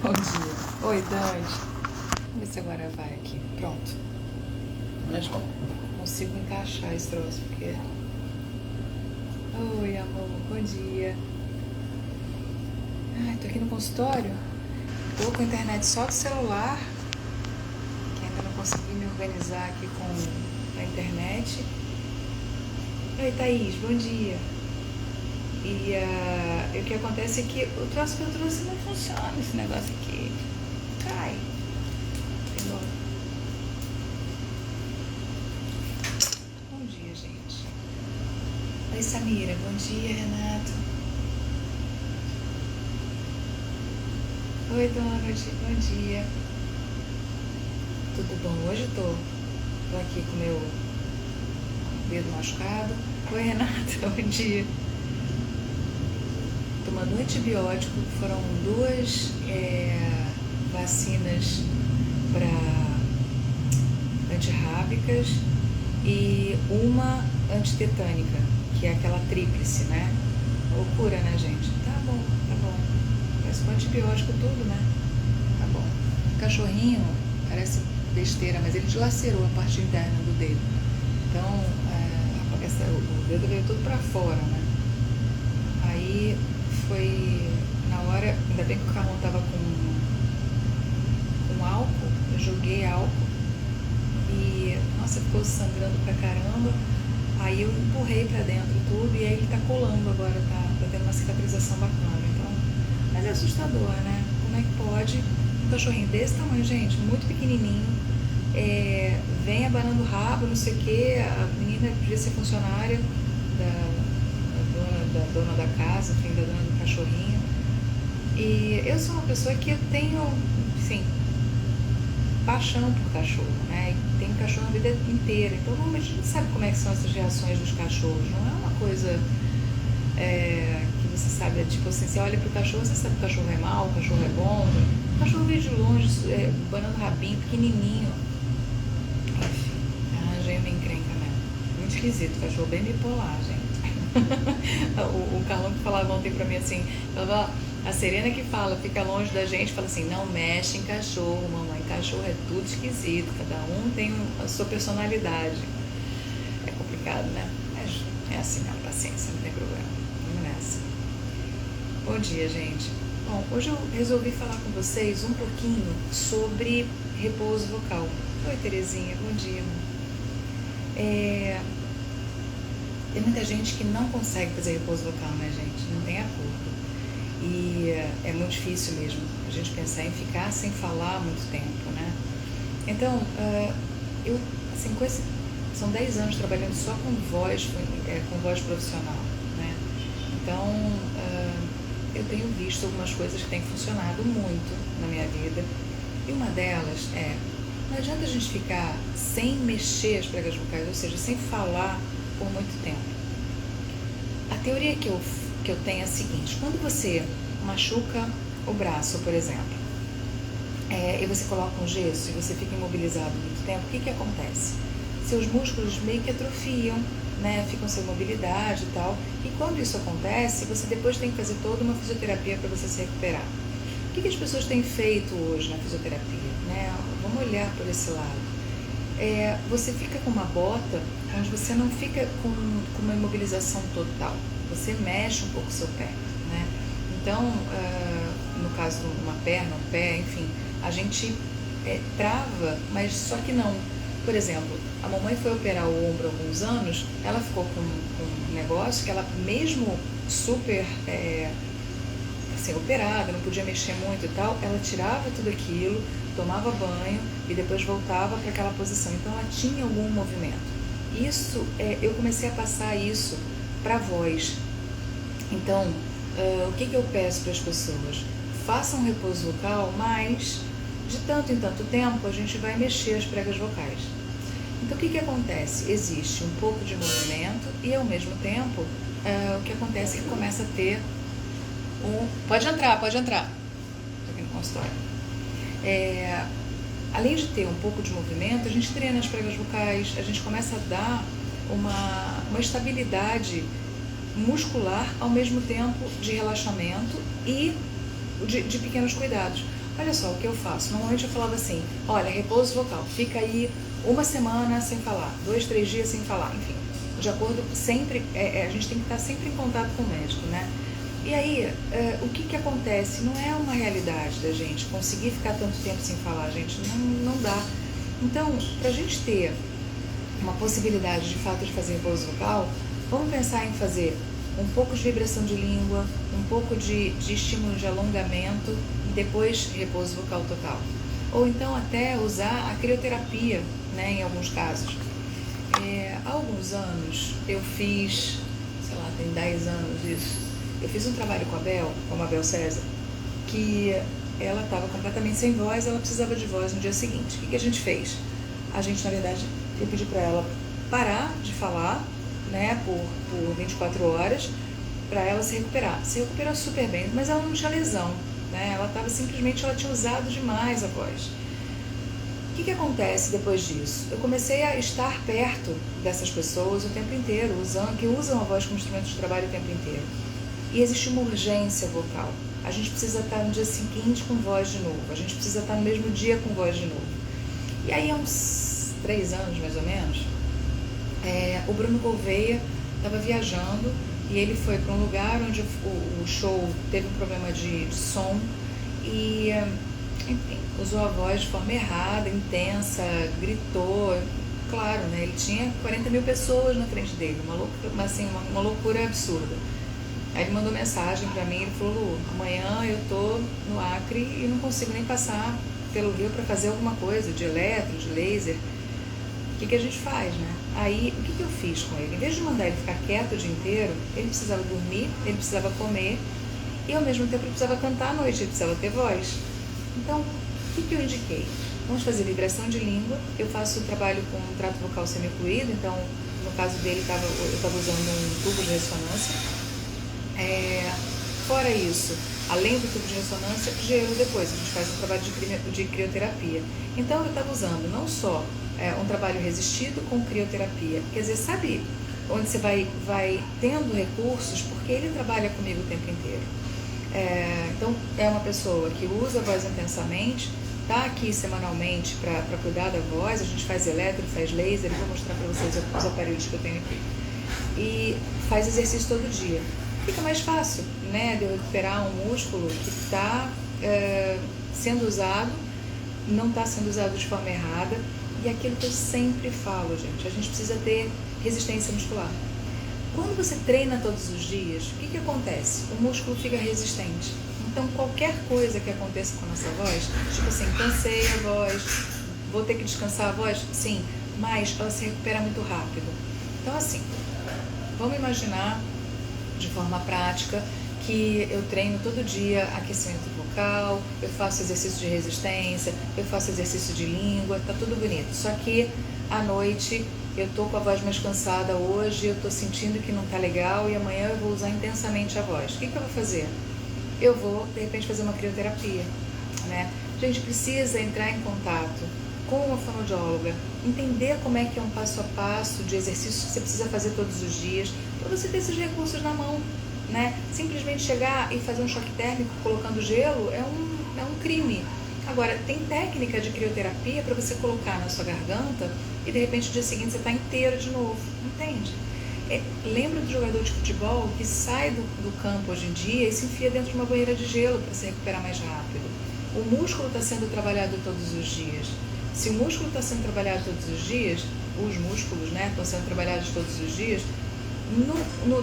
Bom dia. Oi, Dante. Vamos ver se agora vai aqui. Pronto. Mas consigo encaixar esse troço, porque... Oi, amor. Bom dia. Ai, tô aqui no consultório. Tô com a internet só do celular, que ainda não consegui me organizar aqui com a internet. Oi, Thaís. Bom dia. E o que acontece é que o troço que eu trouxe não funciona, esse negócio aqui. Cai. Entendeu? Bom dia, gente. Oi, Samira. Bom dia, Renato. Oi, Donald. Bom dia. Tudo bom? Hoje tô aqui com meu dedo machucado. Oi, Renato. Bom dia. Tomando antibiótico, foram duas vacinas para antirrábicas e uma antitetânica, que é aquela tríplice, né? Loucura, né, gente? Tá bom. Parece com antibiótico tudo, né? Tá bom. O cachorrinho parece besteira, mas ele dilacerou a parte interna do dedo. Então, o dedo veio tudo pra fora, né? Aí foi na hora, ainda bem que o Carlão tava com álcool, eu joguei álcool e, nossa, ficou sangrando pra caramba. Aí eu empurrei pra dentro tudo e aí ele tá colando agora, tá tendo uma cicatrização bacana. Então, mas é assustador, né? Como é que pode um cachorrinho desse tamanho, gente, muito pequenininho, vem abanando o rabo, não sei o que, a menina devia ser funcionária da dona da casa, enfim, da dona do cachorrinho. E eu sou uma pessoa que eu tenho, assim, paixão por cachorro, né? E tenho cachorro a vida inteira. Então, normalmente a gente sabe como é que são essas reações dos cachorros. Não é uma coisa que você sabe, tipo assim, você olha pro cachorro, você sabe que o cachorro é mau, o cachorro é bom. O cachorro veio de longe, banando rabinho, pequenininho. Enfim, arranjei uma encrenca mesmo. Muito esquisito, cachorro bem bipolar, gente. o Carlão que falava ontem pra mim assim, falava, a Serena que fala, fica longe da gente, fala assim, não mexe em cachorro, mamãe, cachorro é tudo esquisito, cada um tem a sua personalidade. É complicado, né? Mas é assim mesmo, paciência, não tem problema. Vamos nessa. Bom dia, gente. Bom, hoje eu resolvi falar com vocês um pouquinho sobre repouso vocal. Oi, Terezinha, bom dia. Tem muita gente que não consegue fazer repouso vocal, né, gente? Não tem acordo. E é muito difícil mesmo a gente pensar em ficar sem falar muito tempo, né? Então, eu, assim, são 10 anos trabalhando só com voz profissional, né? Então, eu tenho visto algumas coisas que têm funcionado muito na minha vida. E uma delas não adianta a gente ficar sem mexer as pregas vocais, ou seja, sem falar por muito tempo. A teoria que eu tenho é a seguinte: quando você machuca o braço, por exemplo, e você coloca um gesso e você fica imobilizado muito tempo, o que acontece? Seus músculos meio que atrofiam, né? Ficam sem mobilidade e tal. E quando isso acontece, você depois tem que fazer toda uma fisioterapia para você se recuperar. O que as pessoas têm feito hoje na fisioterapia, né? Vamos olhar por esse lado. Você fica com uma bota onde você não fica com uma imobilização total. Você mexe um pouco o seu pé, né? Então, no caso de uma perna, um pé, enfim, a gente trava, mas só que não. Por exemplo, a mamãe foi operar o ombro há alguns anos, ela ficou com um negócio que ela, mesmo super assim, operada, não podia mexer muito e tal, ela tirava tudo aquilo, tomava banho e depois voltava para aquela posição. Então ela tinha algum movimento. Isso, eu comecei a passar isso para a voz. Então, o que eu peço para as pessoas? Façam repouso vocal, mas de tanto em tanto tempo a gente vai mexer as pregas vocais. Então o que acontece? Existe um pouco de movimento e ao mesmo tempo o que acontece é que começa a ter Pode entrar. Estou aqui no consultório. Além de ter um pouco de movimento, a gente treina as pregas vocais, a gente começa a dar uma estabilidade muscular ao mesmo tempo de relaxamento e de pequenos cuidados. Olha só o que eu faço. Normalmente eu falava assim, olha, repouso vocal, fica aí uma semana sem falar, 2, 3 dias sem falar, enfim, de acordo, sempre, a gente tem que estar sempre em contato com o médico, né? E aí, o que acontece? Não é uma realidade da gente conseguir ficar tanto tempo sem falar, gente, não dá. Então, pra gente ter uma possibilidade de fato de fazer repouso vocal, vamos pensar em fazer um pouco de vibração de língua, um pouco de estímulo de alongamento e depois repouso vocal total. Ou então até usar a crioterapia, né, em alguns casos. Há alguns anos eu fiz, sei lá, tem 10 anos isso, eu fiz um trabalho com a Mabel César, que ela estava completamente sem voz, ela precisava de voz no dia seguinte. O que a gente fez? A gente, na verdade, eu pedi para ela parar de falar, né, por 24 horas, para ela se recuperar. Se recuperou super bem, mas ela não tinha lesão, né? Ela tinha usado demais a voz. O que acontece depois disso? Eu comecei a estar perto dessas pessoas o tempo inteiro, que usam a voz como instrumento de trabalho o tempo inteiro. E existe uma urgência vocal. A gente precisa estar no dia seguinte com voz de novo, a gente precisa estar no mesmo dia com voz de novo. E aí, há uns 3 anos, mais ou menos, o Bruno Gouveia estava viajando e ele foi para um lugar onde o show teve um problema de som e, enfim, usou a voz de forma errada, intensa, gritou. Claro, né? Ele tinha 40 mil pessoas na frente dele, uma loucura absurda. Aí ele mandou mensagem para mim, ele falou, Lu, amanhã eu tô no Acre e não consigo nem passar pelo Rio para fazer alguma coisa de eletro, de laser. O que a gente faz, né? Aí, o que eu fiz com ele? Em vez de mandar ele ficar quieto o dia inteiro, ele precisava dormir, ele precisava comer e ao mesmo tempo ele precisava cantar à noite, ele precisava ter voz. Então, o que eu indiquei? Vamos fazer vibração de língua. Eu faço trabalho com um trato vocal semi-ocluído, então no caso dele eu estava usando um tubo de ressonância. Fora isso, além do tubo de ressonância, gelo depois, a gente faz um trabalho de crioterapia. Então eu estava usando não só um trabalho resistido com crioterapia, quer dizer, sabe onde você vai tendo recursos, porque ele trabalha comigo o tempo inteiro. Então é uma pessoa que usa a voz intensamente, está aqui semanalmente para cuidar da voz, a gente faz eletro, faz laser, vou mostrar para vocês os aparelhos que eu tenho aqui. E faz exercício todo dia. Fica mais fácil, né, de eu recuperar um músculo que está sendo usado, não está sendo usado de forma errada. E aquilo que eu sempre falo, gente, a gente precisa ter resistência muscular. Quando você treina todos os dias, o que acontece? O músculo fica resistente. Então, qualquer coisa que aconteça com a nossa voz, tipo assim, cansei a voz, vou ter que descansar a voz? Sim, mas ela se recupera muito rápido. Então, assim, vamos imaginar de forma prática que eu treino todo dia aquecimento vocal, eu faço exercício de resistência, eu faço exercício de língua, tá tudo bonito. Só que à noite eu tô com a voz mais cansada hoje, eu tô sentindo que não tá legal e amanhã eu vou usar intensamente a voz. O que eu vou fazer? Eu vou, de repente, fazer uma crioterapia, né? A gente precisa entrar em contato com uma fonoaudióloga, entender como é que é um passo a passo de exercícios que você precisa fazer todos os dias, para você ter esses recursos na mão, né? Simplesmente chegar e fazer um choque térmico colocando gelo é um crime. Agora, tem técnica de crioterapia para você colocar na sua garganta e de repente no dia seguinte você está inteiro de novo, entende? Lembra do jogador de futebol que sai do campo hoje em dia e se enfia dentro de uma banheira de gelo para se recuperar mais rápido? O músculo está sendo trabalhado todos os dias. Se o músculo está sendo trabalhado todos os dias, os músculos, né, estão sendo trabalhados todos os dias,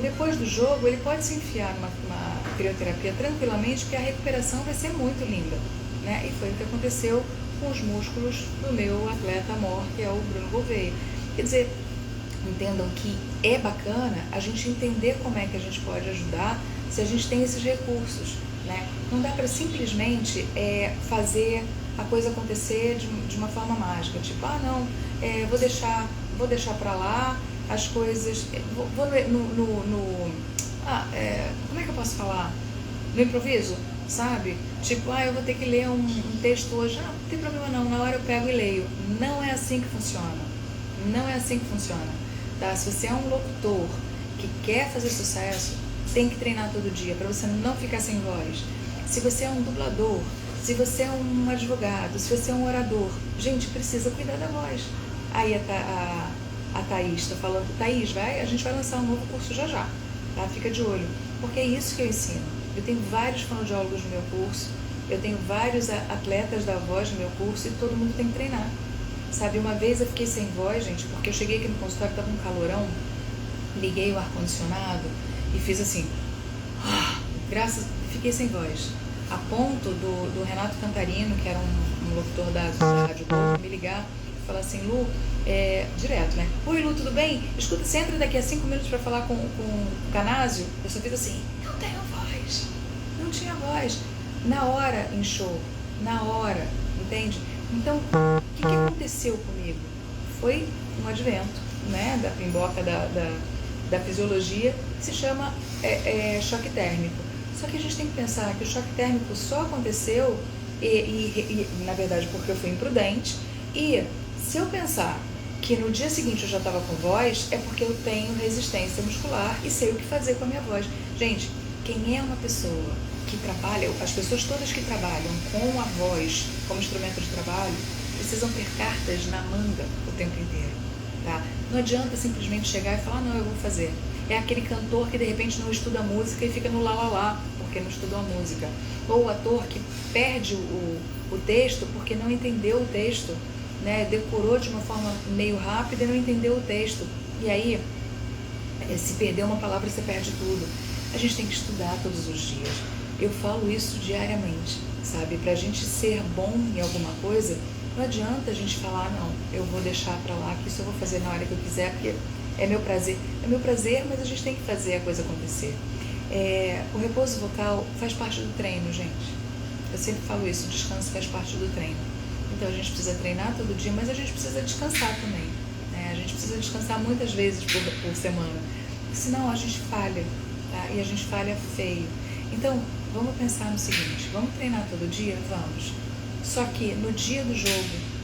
depois do jogo ele pode se enfiar numa crioterapia tranquilamente, porque a recuperação vai ser muito linda, né? E foi o que aconteceu com os músculos do meu atleta amor, que é o Bruno Gouveia. Quer dizer, entendam que é bacana a gente entender como é que a gente pode ajudar se a gente tem esses recursos, né? Não dá para simplesmente fazer a coisa acontecer de uma forma mágica, tipo, vou deixar para lá as coisas, como é que eu posso falar? No improviso, sabe? Tipo, eu vou ter que ler um texto hoje, não tem problema não, na hora eu pego e leio. Não é assim que funciona, não é assim que funciona, tá? Se você é um locutor que quer fazer sucesso, tem que treinar todo dia, para você não ficar sem voz. Se você é um dublador, Se você é um advogado, se você é um orador, gente, precisa cuidar da voz. Aí a Thaís está falando, Thaís, a gente vai lançar um novo curso já já, tá? Fica de olho, porque é isso que eu ensino. Eu tenho vários fonoaudiólogos no meu curso, eu tenho vários atletas da voz no meu curso e todo mundo tem que treinar. Sabe, uma vez eu fiquei sem voz, gente, porque eu cheguei aqui no consultório, estava um calorão, liguei o ar-condicionado e fiz assim, fiquei sem voz. A ponto do Renato Cantarino, que era um locutor da Rádio Globo, me ligar e falar assim, Lu, direto, né? Oi, Lu, tudo bem? Escuta, você entra daqui a 5 minutos para falar com o Canásio? Eu só fiz assim, não tenho voz, não tinha voz. Na hora inchou, na hora, entende? Então, o que aconteceu comigo? Foi um advento, né, da pimboca da fisiologia, que se chama choque térmico. Só que a gente tem que pensar que o choque térmico só aconteceu, e na verdade porque eu fui imprudente, e se eu pensar que no dia seguinte eu já estava com voz, é porque eu tenho resistência muscular e sei o que fazer com a minha voz. Gente, quem é uma pessoa que trabalha, as pessoas todas que trabalham com a voz como instrumento de trabalho, precisam ter cartas na manga o tempo inteiro, tá? Não adianta simplesmente chegar e falar, não, eu vou fazer. É aquele cantor que de repente não estuda música e fica no lá, porque não estudou a música. Ou o ator que perde o texto porque não entendeu o texto, né? Decorou de uma forma meio rápida e não entendeu o texto. E aí, se perder uma palavra, você perde tudo. A gente tem que estudar todos os dias. Eu falo isso diariamente, sabe? Pra gente ser bom em alguma coisa, não adianta a gente falar, não, eu vou deixar pra lá, que isso eu vou fazer na hora que eu quiser, porque é meu prazer. É meu prazer, mas a gente tem que fazer a coisa acontecer. O repouso vocal faz parte do treino, gente. Eu sempre falo isso, o descanso faz parte do treino. Então a gente precisa treinar todo dia, mas a gente precisa descansar também, né? A gente precisa descansar muitas vezes por semana, senão a gente falha, tá? E a gente falha feio. Então, vamos pensar no seguinte, vamos treinar todo dia? Vamos. Só que no dia do jogo,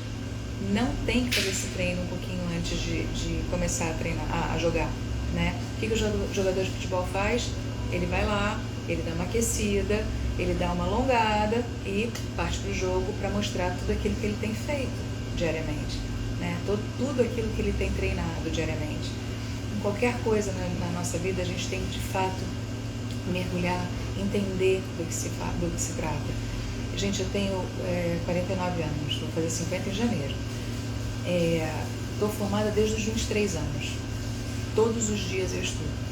não tem que fazer esse treino um pouquinho antes de começar a treinar, a jogar, né? O que o jogador de futebol faz? Ele vai lá, ele dá uma aquecida, ele dá uma alongada e parte para o jogo para mostrar tudo aquilo que ele tem feito diariamente, né? Tudo aquilo que ele tem treinado diariamente. Em qualquer coisa na nossa vida, a gente tem que, de fato, mergulhar, entender do que se trata. Gente, eu tenho 49 anos, vou fazer 50 em janeiro. Estou formada desde os 23 anos. Todos os dias eu estudo.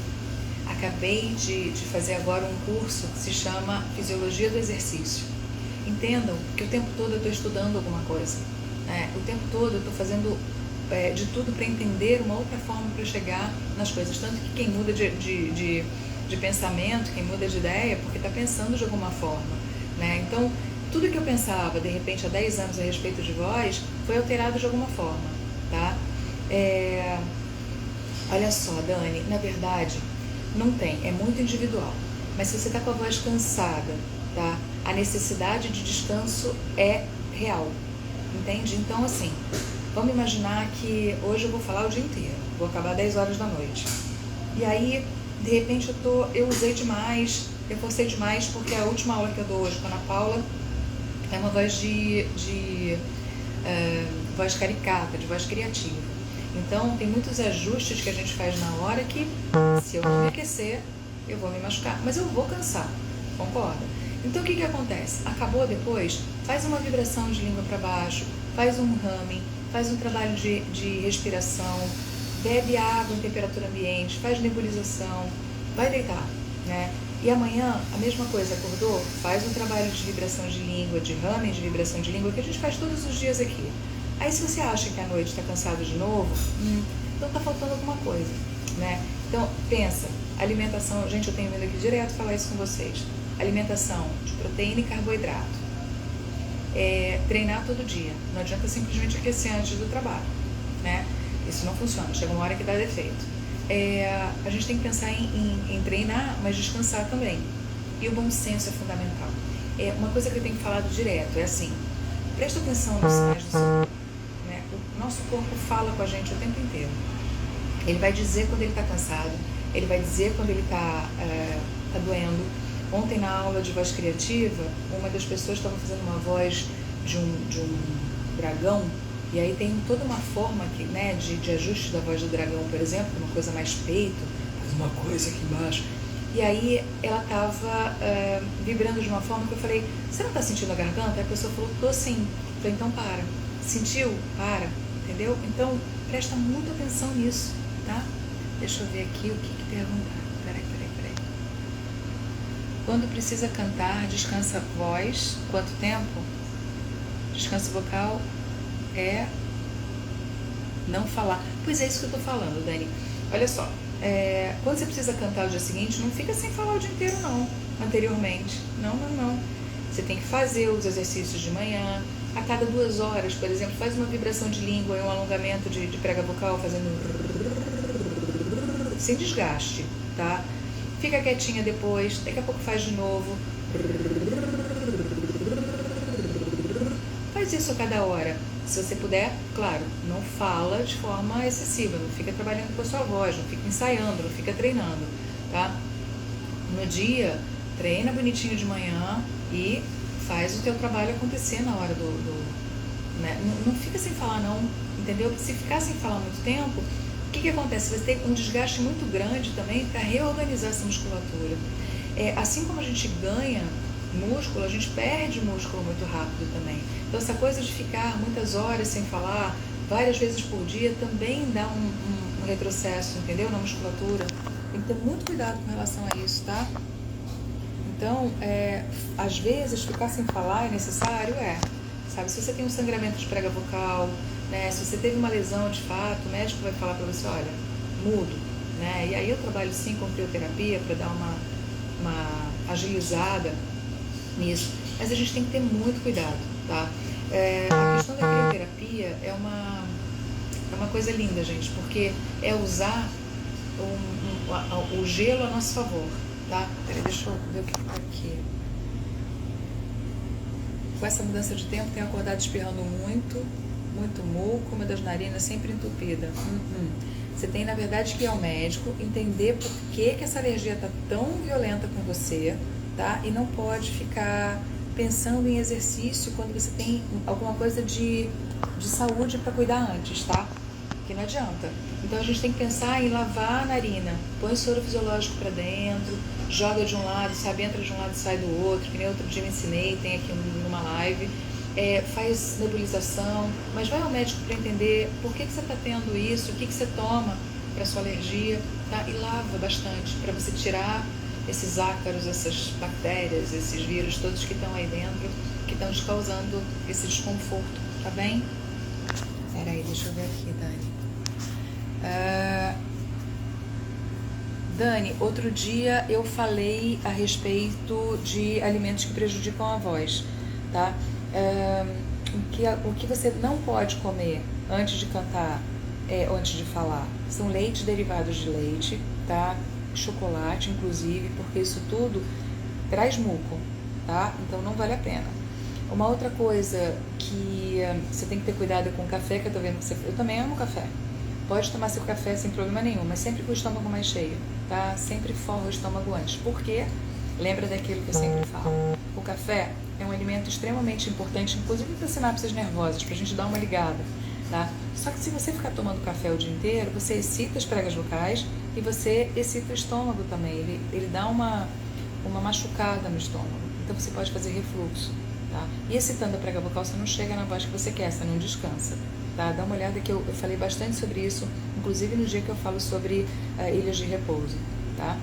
Acabei de fazer agora um curso que se chama Fisiologia do Exercício. Entendam que o tempo todo eu estou estudando alguma coisa, né? O tempo todo eu estou fazendo de tudo para entender uma outra forma para chegar nas coisas. Tanto que quem muda de pensamento, quem muda de ideia, porque está pensando de alguma forma, né? Então, tudo que eu pensava, de repente, há 10 anos a respeito de voz, foi alterado de alguma forma, tá? Olha só, Dani, na verdade, não tem, é muito individual. Mas se você está com a voz cansada, tá? A necessidade de descanso é real, entende? Então, assim, vamos imaginar que hoje eu vou falar o dia inteiro, vou acabar 10 horas da noite. E aí, de repente, eu usei demais, eu forcei demais, porque a última aula que eu dou hoje com a Ana Paula é uma voz voz caricata, de voz criativa. Então, tem muitos ajustes que a gente faz na hora que, se eu não me aquecer, eu vou me machucar. Mas eu vou cansar, concorda? Então, o que acontece? Acabou depois, faz uma vibração de língua para baixo, faz um humming, faz um trabalho de respiração, bebe água em temperatura ambiente, faz nebulização, vai deitar, né? E amanhã, a mesma coisa, acordou? Faz um trabalho de vibração de língua, de humming, de vibração de língua, que a gente faz todos os dias aqui. Aí, se você acha que à noite está cansado de novo, então está faltando alguma coisa, né? Então, pensa, alimentação, gente, eu tenho vindo aqui direto falar isso com vocês. Alimentação de proteína e carboidrato. Treinar todo dia. Não adianta simplesmente aquecer antes do trabalho, né? Isso não funciona, chega uma hora que dá defeito. A gente tem que pensar em treinar, mas descansar também. E o bom senso é fundamental. Uma coisa que eu tenho falado direto é assim, presta atenção nos sinais do seu corpo, né? O nosso corpo fala com a gente o tempo inteiro. Ele vai dizer quando ele está cansado, ele vai dizer quando ele está doendo, Ontem na aula de voz criativa, uma das pessoas estava fazendo uma voz de um dragão, e aí tem toda uma forma aqui, né, de ajuste da voz do dragão, por exemplo, uma coisa mais peito, faz uma coisa aqui embaixo. E aí ela estava vibrando de uma forma que eu falei, você não está sentindo a garganta? Aí a pessoa falou, tô sim. Eu falei, então para. Sentiu? Para. Entendeu? Então presta muita atenção nisso, tá? Deixa eu ver aqui o que perguntar. Peraí. Quando precisa cantar, descansa a voz. Quanto tempo? Descanso vocal é não falar. Pois é isso que eu tô falando, Dani. Olha só. Quando você precisa cantar o dia seguinte, não fica sem falar o dia inteiro não, anteriormente, não. Você tem que fazer os exercícios de manhã, a cada 2 horas, por exemplo, faz uma vibração de língua e um alongamento de prega vocal, fazendo sem desgaste, tá? Fica quietinha depois, daqui a pouco faz de novo, faz isso a cada hora. Se você puder, claro, não fala de forma excessiva, não fica trabalhando com a sua voz, não fica ensaiando, não fica treinando, tá? No dia, treina bonitinho de manhã e faz o teu trabalho acontecer na hora né? Não fica sem falar não, entendeu? Porque se ficar sem falar muito tempo, o que acontece? Você vai ter um desgaste muito grande também para reorganizar essa musculatura. Assim como a gente ganha músculo, a gente perde músculo muito rápido também. Então essa coisa de ficar muitas horas sem falar, várias vezes por dia, também dá um retrocesso, entendeu? Na musculatura. Tem que ter muito cuidado com relação a isso, tá? Então, às vezes, ficar sem falar é necessário, sabe? Se você tem um sangramento de prega vocal, né? Se você teve uma lesão de fato, o médico vai falar para você, olha, mudo, né? E aí eu trabalho sim com crioterapia para dar uma agilizada nisso, mas a gente tem que ter muito cuidado, tá? A questão da crioterapia é uma coisa linda, gente, porque é usar o gelo a nosso favor, tá? Peraí, deixa eu ver o que tá aqui. Com essa mudança de tempo, tenho acordado espirrando muito muco, uma das narinas sempre entupida. Você tem, na verdade, que ir ao médico, entender por que essa alergia está tão violenta com você, tá? E não pode ficar pensando em exercício quando você tem alguma coisa de saúde para cuidar antes, tá? Que não adianta. Então a gente tem que pensar em lavar a narina, põe o soro fisiológico para dentro, joga de um lado, sabe, entra de um lado e sai do outro, que nem outro dia eu ensinei, tem aqui numa live, faz nebulização, mas vai ao médico para entender por que você está tendo isso, o que você toma para sua alergia, tá? E lava bastante para você tirar esses ácaros, essas bactérias, esses vírus todos que estão aí dentro, que estão te causando esse desconforto, tá bem? Peraí, deixa eu ver aqui, Dani. Dani, outro dia eu falei a respeito de alimentos que prejudicam a voz, tá? O que você não pode comer antes de cantar, antes de falar, são leites derivados de leite, tá? Chocolate, inclusive, porque isso tudo traz muco, tá? Então não vale a pena. Uma outra coisa que você tem que ter cuidado é com o café, que eu tô vendo que você... Eu também amo café. Pode tomar seu café sem problema nenhum, mas sempre com o estômago mais cheio, tá? Sempre forra o estômago antes. Por quê? Lembra daquilo que eu sempre falo. O café é um alimento extremamente importante, inclusive para sinapses nervosas, pra gente dar uma ligada, tá? Só que se você ficar tomando café o dia inteiro, você excita as pregas vocais e você excita o estômago também. Ele dá uma machucada no estômago. Então você pode fazer refluxo, tá? E excitando a prega vocal, você não chega na voz que você quer, você não descansa. Tá? Dá uma olhada que eu falei bastante sobre isso, inclusive no dia que eu falo sobre ilhas de repouso, tá?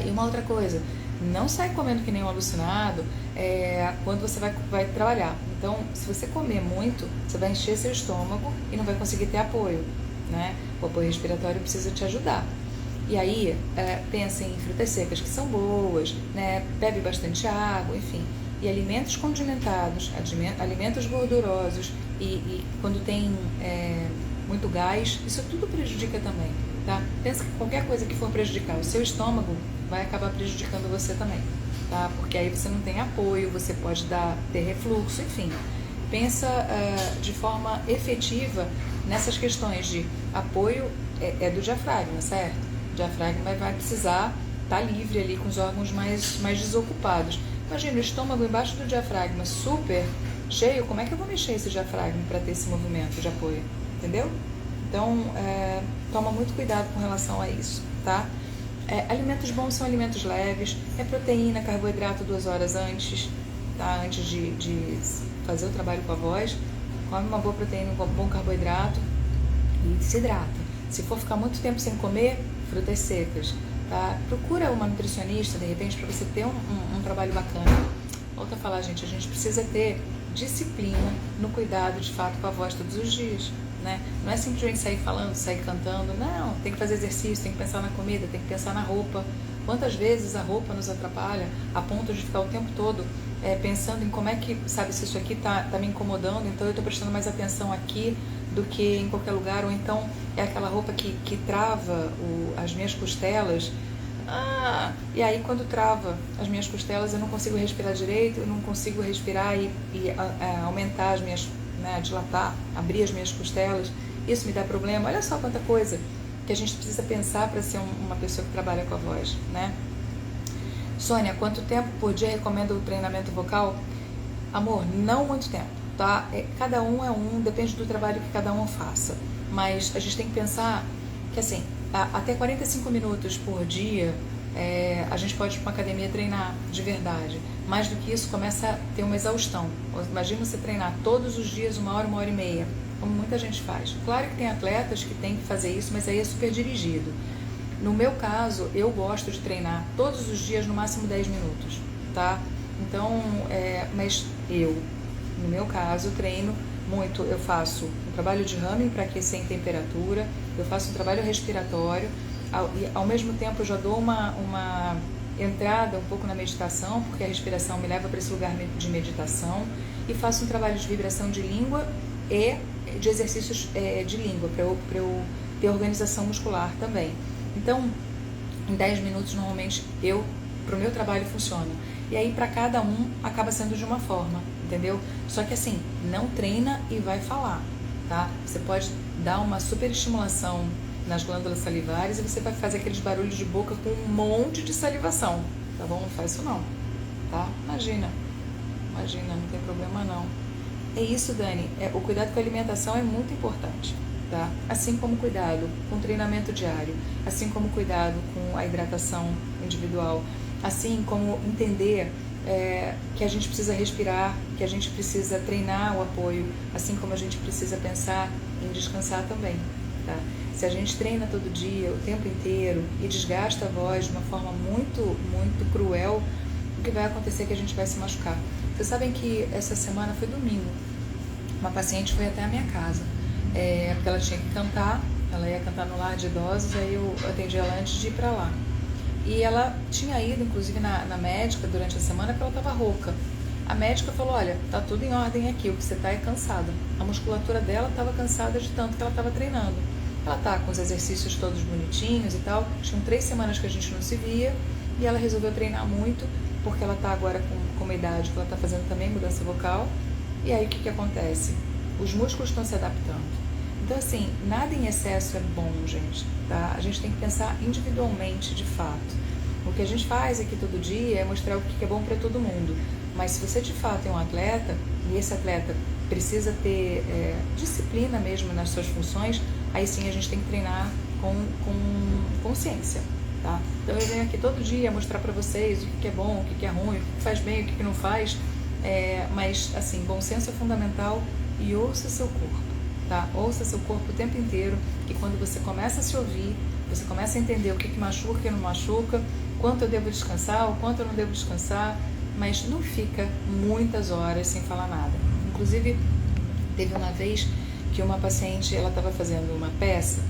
E uma outra coisa, não sai comendo que nem um alucinado quando você vai trabalhar. Então, se você comer muito, você vai encher seu estômago e não vai conseguir ter apoio, né? O apoio respiratório precisa te ajudar. E aí, pensa em frutas secas que são boas, né? Bebe bastante água, enfim. E alimentos condimentados, alimentos gordurosos e quando tem muito gás, isso tudo prejudica também, tá? Pensa que qualquer coisa que for prejudicar o seu estômago vai acabar prejudicando você também, tá? Porque aí você não tem apoio, você pode ter refluxo, enfim. Pensa de forma efetiva nessas questões de apoio do diafragma, certo? O diafragma vai precisar tá livre ali com os órgãos mais desocupados. Imagina o estômago embaixo do diafragma super cheio, como é que eu vou mexer esse diafragma para ter esse movimento de apoio? Entendeu? Então, toma muito cuidado com relação a isso, tá? Alimentos bons são alimentos leves, proteína, carboidrato 2 horas antes, tá? Antes de fazer o trabalho com a voz, come uma boa proteína, um bom carboidrato e se hidrata. Se for ficar muito tempo sem comer, frutas secas, tá? Procura uma nutricionista, de repente, para você ter um trabalho bacana. Volto a falar, gente, a gente precisa ter disciplina no cuidado, de fato, com a voz todos os dias, né? Não é simplesmente sair falando, sair cantando, não, tem que fazer exercício, tem que pensar na comida, tem que pensar na roupa. Quantas vezes a roupa nos atrapalha a ponto de ficar o tempo todo pensando em como é que, sabe, se isso aqui tá me incomodando, então eu estou prestando mais atenção aqui do que em qualquer lugar, ou então é aquela roupa que trava as minhas costelas. E aí quando trava as minhas costelas eu não consigo respirar direito, eu não consigo respirar e aumentar as minhas, né, dilatar, abrir as minhas costelas, isso me dá problema. Olha só quanta coisa que a gente precisa pensar para ser uma pessoa que trabalha com a voz, né? Sônia, quanto tempo por dia recomenda o treinamento vocal? Amor, não muito tempo, tá? Cada um, depende do trabalho que cada um faça, mas a gente tem que pensar que assim, até 45 minutos por dia a gente pode ir para uma academia treinar de verdade. Mais do que isso, começa a ter uma exaustão. Imagina você treinar todos os dias 1 hora, 1h30, como muita gente faz. Claro que tem atletas que têm que fazer isso, mas aí é super dirigido. No meu caso, eu gosto de treinar todos os dias no máximo 10 minutos, tá? Então, mas no meu caso, treino muito. Eu faço um trabalho de humming para aquecer em temperatura, eu faço um trabalho respiratório, e ao mesmo tempo eu já dou uma entrada um pouco na meditação, porque a respiração me leva para esse lugar de meditação, e faço um trabalho de vibração de língua e de exercícios de língua, para eu ter organização muscular também. Então, em 10 minutos, normalmente, pro meu trabalho funciona. E aí, para cada um, acaba sendo de uma forma, entendeu? Só que assim, não treina e vai falar, tá? Você pode dar uma super estimulação nas glândulas salivares e você vai fazer aqueles barulhos de boca com um monte de salivação, tá bom? Não faz isso não, tá? Imagina, não tem problema não. É isso, Dani, o cuidado com a alimentação é muito importante, tá? Assim como cuidado com o treinamento diário, assim como cuidado com a hidratação individual, assim como entender que a gente precisa respirar, que a gente precisa treinar o apoio, assim como a gente precisa pensar em descansar também, tá? Se a gente treina todo dia, o tempo inteiro, e desgasta a voz de uma forma muito, muito cruel, o que vai acontecer é que a gente vai se machucar. Vocês sabem que essa semana foi domingo, uma paciente foi até a minha casa, porque ela tinha que cantar, ela ia cantar no lar de idosos, aí eu atendi ela antes de ir para lá. E ela tinha ido, inclusive, na médica durante a semana porque ela estava rouca. A médica falou, olha, tá tudo em ordem aqui, o que você tá é cansada. A musculatura dela estava cansada de tanto que ela estava treinando. Ela tá com os exercícios todos bonitinhos e tal. Tinham 3 semanas que a gente não se via e ela resolveu treinar muito porque ela tá agora com uma idade que ela tá fazendo também mudança vocal. E aí o que acontece? Os músculos estão se adaptando. Então, assim, nada em excesso é bom, gente, tá? A gente tem que pensar individualmente, de fato. O que a gente faz aqui todo dia é mostrar o que é bom para todo mundo. Mas se você, de fato, é um atleta, e esse atleta precisa ter disciplina mesmo nas suas funções, aí sim a gente tem que treinar com consciência, tá? Então, eu venho aqui todo dia mostrar para vocês o que é bom, o que é ruim, o que faz bem, o que não faz. Mas, assim, bom senso é fundamental e ouça seu corpo. Tá? Ouça seu corpo o tempo inteiro, e quando você começa a se ouvir, você começa a entender o que machuca, o que não machuca, quanto eu devo descansar, o quanto eu não devo descansar, mas não fica muitas horas sem falar nada. Inclusive, teve uma vez que uma paciente, ela estava fazendo uma peça,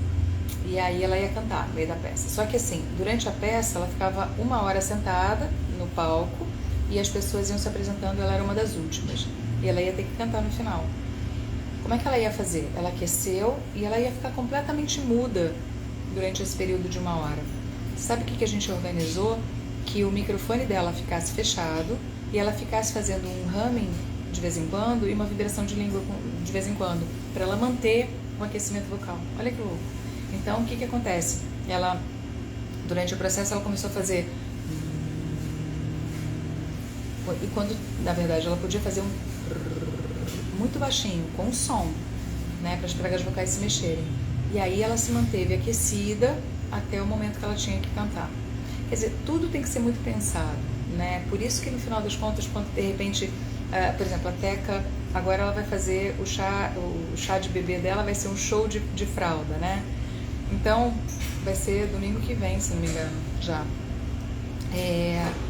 e aí ela ia cantar no meio da peça. Só que assim, durante a peça, ela ficava 1 hora sentada no palco, e as pessoas iam se apresentando, ela era uma das últimas, e ela ia ter que cantar no final. Como é que ela ia fazer? Ela aqueceu e ela ia ficar completamente muda durante esse período de 1 hora. Sabe o que a gente organizou? Que o microfone dela ficasse fechado e ela ficasse fazendo um humming de vez em quando e uma vibração de língua de vez em quando, para ela manter o aquecimento vocal. Olha que louco. Então, o que acontece? Ela Durante o processo ela começou a fazer... E quando, na verdade, ela podia fazer muito baixinho, com som, né, para as pregas vocais se mexerem. E aí ela se manteve aquecida até o momento que ela tinha que cantar. Quer dizer, tudo tem que ser muito pensado, né? Por isso que no final das contas, quando de repente, por exemplo, a Teca, agora ela vai fazer o chá de bebê dela, vai ser um show de fralda, né? Então, vai ser domingo que vem, se não me engano, já.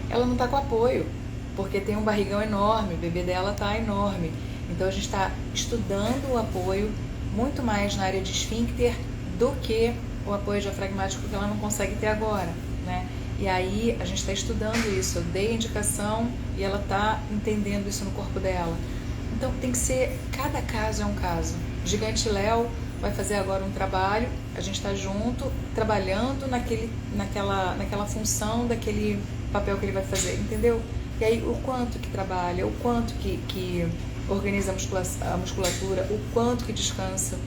Ela não está com apoio, porque tem um barrigão enorme, o bebê dela está enorme. Então a gente está estudando o apoio muito mais na área de esfíncter do que o apoio diafragmático que ela não consegue ter agora, né? E aí a gente está estudando isso, eu dei a indicação e ela está entendendo isso no corpo dela. Então tem que ser, cada caso é um caso. Gigante Léo vai fazer agora um trabalho, a gente está junto, trabalhando naquela função daquele papel que ele vai fazer, entendeu? E aí o quanto que trabalha, o quanto que organiza a musculatura, o quanto que descansa,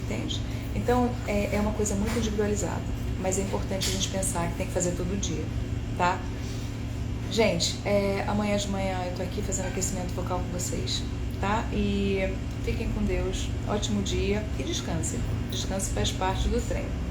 entende? Então é uma coisa muito individualizada, mas é importante a gente pensar que tem que fazer todo dia, tá? Gente, amanhã de manhã eu tô aqui fazendo aquecimento vocal com vocês, tá? E fiquem com Deus, ótimo dia e descansem. Descanse faz parte do treino.